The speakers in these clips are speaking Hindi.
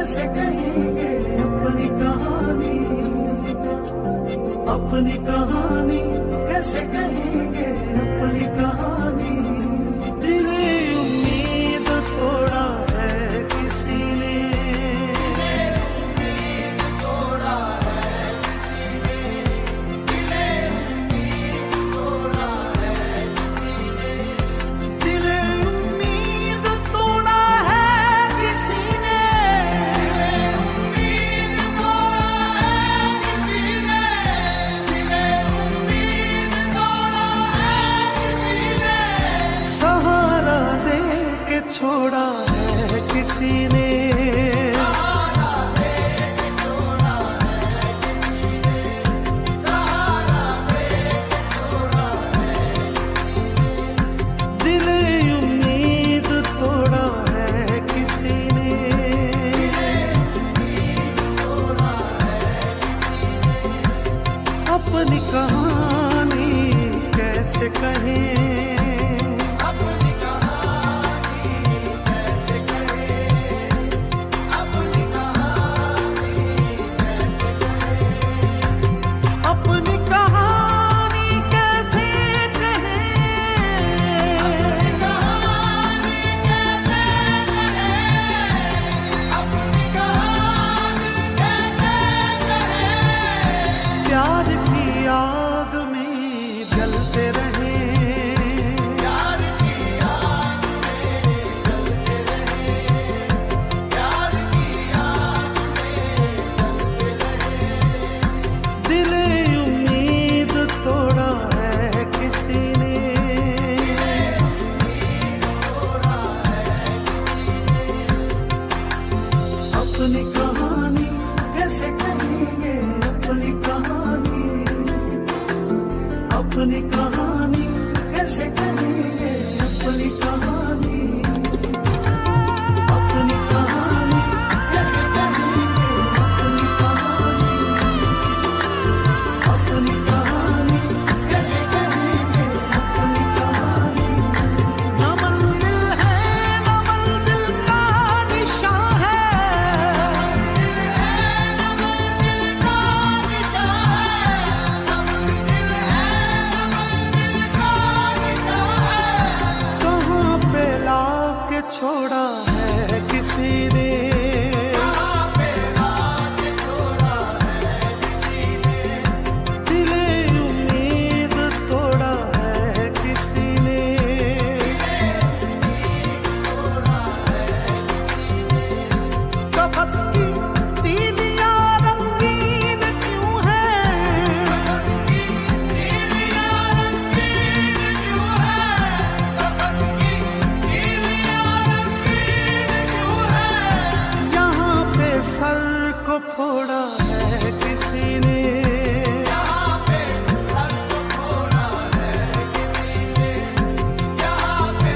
कैसे कहेंगे अपनी कहानी कैसे कहेंगे अपनी कहानी। दिल उम्मीद तोड़ा है किसी ने, तोड़ा है किसी ने, दिल उम्मीद तोड़ा है किसी ने, दिल उम्मीद तोड़ा है किसी ने, उम्मीद तोड़ा है किसी ने, दिल उम्मीद तोड़ा है किसी ने, सहारा दे के छोड़ा है किसी ने, सहारा दे के छोड़ा है किसी ने, सहारा दे के छोड़ा है किसी ने, दिल उम्मीद तोड़ा है किसी ने। तोड़ा है किसी ने, अपनी कहानी कैसे कहें, अपनी कहानी कैसे कहें, अपनी कहानी कैसे कहें, अपनी कहानी कैसे कहें, अपनी कहानी कैसे कहें, अपनी कहानी कैसे कहें, प्यार की आग में जलते रहे, प्यार की आग में जलते रहे, प्यार की आग में जलते रहे, दिल उम्मीद तोड़ा है किसी ने, तोड़ा है किसी ने, अपनी कहानी कैसे कहेंगे अपनी कहानी, अपनी कहानी कैसे कहेंगे अपनी कहानी, अपनी कहानी कैसे कहेंगे अपनी कहानी, अपनी कहानी कैसे कहेंगे अपनी कहानी। न मंजिल है न मंजिल का निशान है, न मंजिल का निशान है, न मंजिल है, न मंजिल का निशान है, कहाँ पे लाके छोड़ा है किसी ने, कहाँ पे लाके छोड़ा है किसी ने, दिल उम्मीद तोड़ा है किसी ने, तोड़ा है किसी ने, कफस की तीलियां रंगीन क्यों है, उसकी तीलियां रंगीन क्यों है, कफस की तीलियां रंगीन क्यों है, यहाँ पे सर को फोड़ा है किसी ने, यहाँ पे सर को फोड़ा है किसी ने, यहाँ पे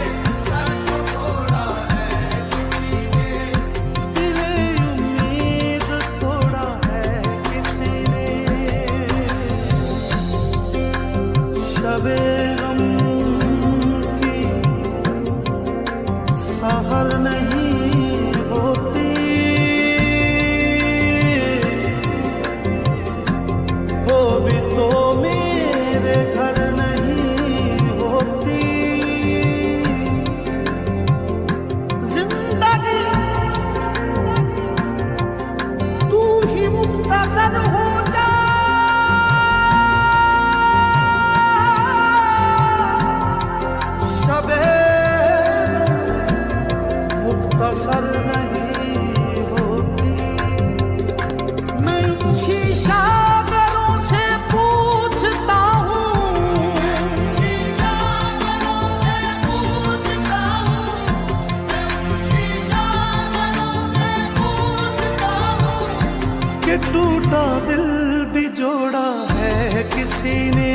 सर को फोड़ा है किसी ने, दिल उम्मीद तोड़ा है किसी ने। शबे गम की सहर नहीं होती, हो भी तो मेरे घर नहीं होती, जिंदगी तू ही मुख्तसर हो जा, शबे मुख्तसर नहीं होती। मैं शीशा घरों से पूछता हूँ, शीशा घरों से पूछता हूँ, शीशा घरों से पूछता हूँ, कि टूटा दिल भी जोड़ा है किसी ने,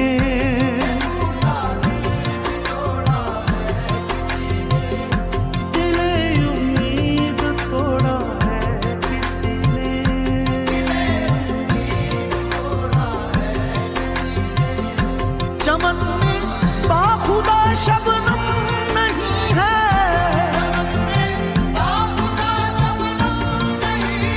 तोड़ा है किसी ने, दिल उम्मीद तोड़ा है किसी ने, तोड़ा है किसी ने, चमन में बाखुदा शबनम नहीं है, बाखुदा शबनम नहीं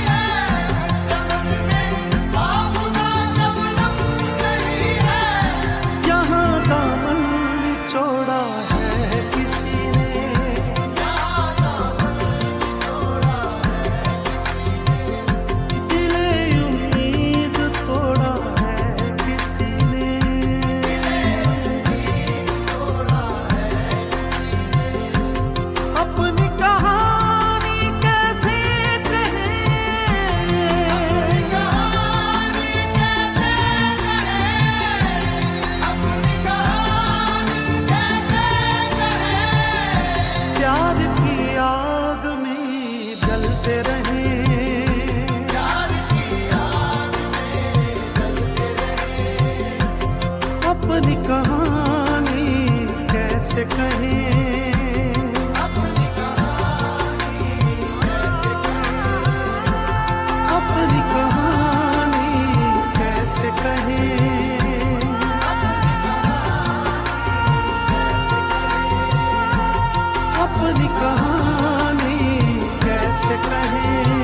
कैसे कहें, अपनी कहानी कैसे कहें, अपनी कहानी कैसे कहें, अपनी कहानी कैसे कहें।